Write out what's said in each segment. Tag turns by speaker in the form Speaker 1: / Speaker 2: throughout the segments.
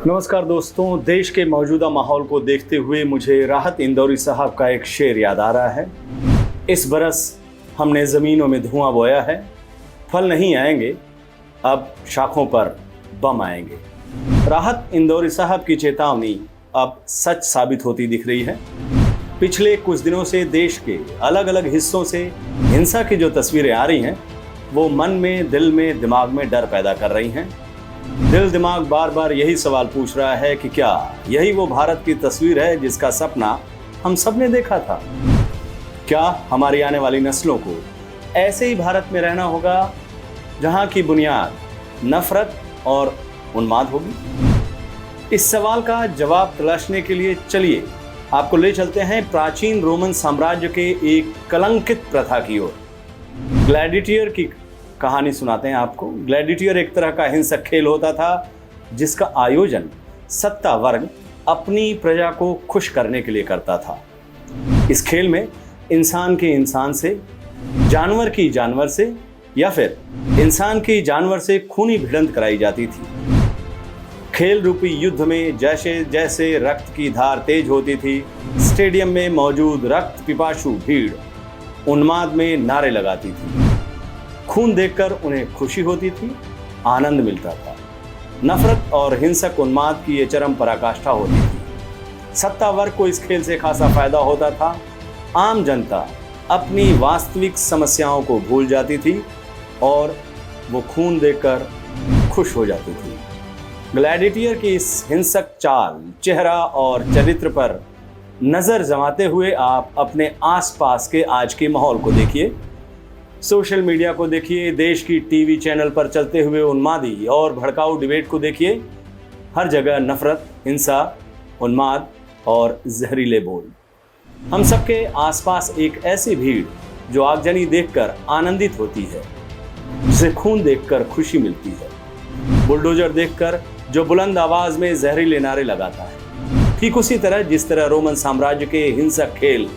Speaker 1: नमस्कार दोस्तों, देश के मौजूदा माहौल को देखते हुए मुझे राहत इंदौरी साहब का एक शेर याद आ रहा है। इस बरस हमने ज़मीनों में धुआं बोया है, फल नहीं आएंगे, अब शाखों पर बम आएंगे। राहत इंदौरी साहब की चेतावनी अब सच साबित होती दिख रही है। पिछले कुछ दिनों से देश के अलग अलग हिस्सों से हिंसा की जो तस्वीरें आ रही हैं, वो मन में, दिल में, दिमाग में डर पैदा कर रही हैं। दिल दिमाग बार बार यही सवाल पूछ रहा है कि क्या यही वो भारत की तस्वीर है जिसका सपना हम सब ने देखा था? क्या हमारी आने वाली नस्लों को ऐसे ही भारत में रहना होगा जहां की बुनियाद नफरत और उन्माद होगी? इस सवाल का जवाब तलाशने के लिए चलिए आपको ले चलते हैं प्राचीन रोमन साम्राज्य के एक कलंकित प्रथा की ओर। ग्लैडिएटर की कहानी सुनाते हैं आपको। ग्लैडिएटर एक तरह का हिंसक खेल होता था जिसका आयोजन सत्ता वर्ग अपनी प्रजा को खुश करने के लिए करता था। इस खेल में इंसान के इंसान से, जानवर की जानवर से या फिर इंसान की जानवर से खूनी भिड़ंत कराई जाती थी। खेल रूपी युद्ध में जैसे जैसे रक्त की धार तेज होती थी, स्टेडियम में मौजूद रक्त पिपासु भीड़ उन्माद में नारे लगाती थी। खून देखकर उन्हें खुशी होती थी, आनंद मिलता था। नफरत और हिंसक उन्माद की ये चरम पराकाष्ठा होती थी। सत्ता वर्ग को इस खेल से खासा फायदा होता था। आम जनता अपनी वास्तविक समस्याओं को भूल जाती थी और वो खून देखकर खुश हो जाती थी। ग्लैडिएटर की इस हिंसक चाल, चेहरा और चरित्र पर नजर जमाते हुए आप अपने आसपास के आज के माहौल को देखिए, सोशल मीडिया को देखिए, देश की टीवी चैनल पर चलते हुए उन्मादी और भड़काऊ डिबेट को देखिए। हर जगह नफरत, हिंसा, उन्माद और जहरीले बोल। हम सबके आसपास एक ऐसी भीड़ जो आगजनी देखकर आनंदित होती है, जिसे खून देखकर खुशी मिलती है, बुलडोजर देखकर जो बुलंद आवाज में जहरीले नारे लगाता है। ठीक उसी तरह जिस तरह रोमन साम्राज्य के हिंसक खेल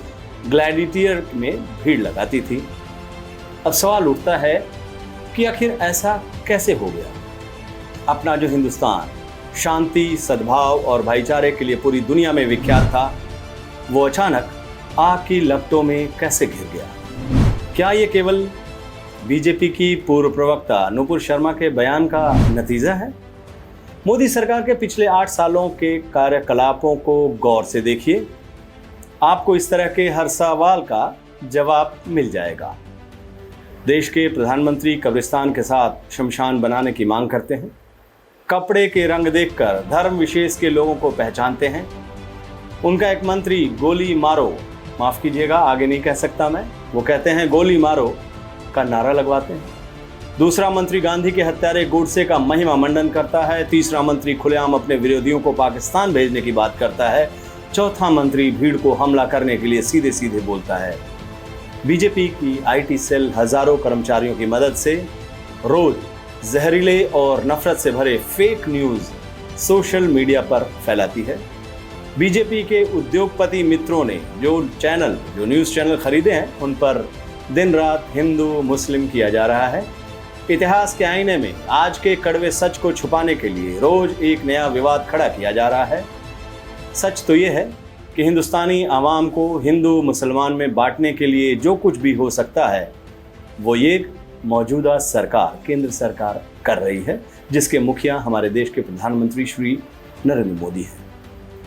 Speaker 1: ग्लैडिएटर में भीड़ लगाती थी। अब सवाल उठता है कि आखिर ऐसा कैसे हो गया? अपना जो हिंदुस्तान शांति, सद्भाव और भाईचारे के लिए पूरी दुनिया में विख्यात था, वो अचानक आग की लपटों में कैसे घिर गया? क्या ये केवल बीजेपी की पूर्व प्रवक्ता नुपुर शर्मा के बयान का नतीजा है? मोदी सरकार के पिछले 8 सालों के कार्यकलापों को गौर से देखिए, आपको इस तरह के हर सवाल का जवाब मिल जाएगा। देश के प्रधानमंत्री कब्रिस्तान के साथ शमशान बनाने की मांग करते हैं। कपड़े के रंग देखकर धर्म विशेष के लोगों को पहचानते हैं। उनका एक मंत्री गोली मारो, माफ कीजिएगा आगे नहीं कह सकता मैं, वो कहते हैं गोली मारो का नारा लगवाते हैं। दूसरा मंत्री गांधी के हत्यारे गोडसे का महिमा मंडन करता है। तीसरा मंत्री खुलेआम अपने विरोधियों को पाकिस्तान भेजने की बात करता है। चौथा मंत्री भीड़ को हमला करने के लिए सीधे सीधे बोलता है। बीजेपी की आईटी सेल हजारों कर्मचारियों की मदद से रोज जहरीले और नफरत से भरे फेक न्यूज सोशल मीडिया पर फैलाती है। बीजेपी के उद्योगपति मित्रों ने जो न्यूज चैनल खरीदे हैं, उन पर दिन रात हिंदू मुस्लिम किया जा रहा है। इतिहास के आईने में आज के कड़वे सच को छुपाने के लिए रोज एक नया विवाद खड़ा किया जा रहा है। सच तो ये है कि हिंदुस्तानी आवाम को हिंदू मुसलमान में बांटने के लिए जो कुछ भी हो सकता है, वो ये मौजूदा सरकार, केंद्र सरकार कर रही है, जिसके मुखिया हमारे देश के प्रधानमंत्री श्री नरेंद्र मोदी हैं।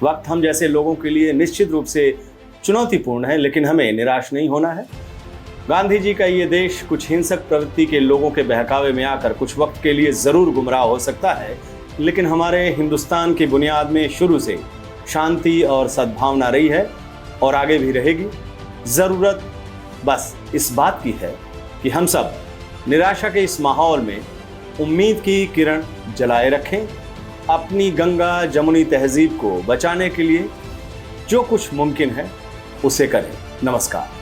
Speaker 1: वक्त हम जैसे लोगों के लिए निश्चित रूप से चुनौतीपूर्ण है, लेकिन हमें निराश नहीं होना है। गांधी जी का ये देश कुछ हिंसक प्रवृत्ति के लोगों के बहकावे में आकर कुछ वक्त के लिए ज़रूर गुमराह हो सकता है, लेकिन हमारे हिंदुस्तान की बुनियाद में शुरू से शांति और सद्भावना रही है और आगे भी रहेगी। ज़रूरत बस इस बात की है कि हम सब निराशा के इस माहौल में उम्मीद की किरण जलाए रखें। अपनी गंगा जमुनी तहजीब को बचाने के लिए जो कुछ मुमकिन है उसे करें। नमस्कार।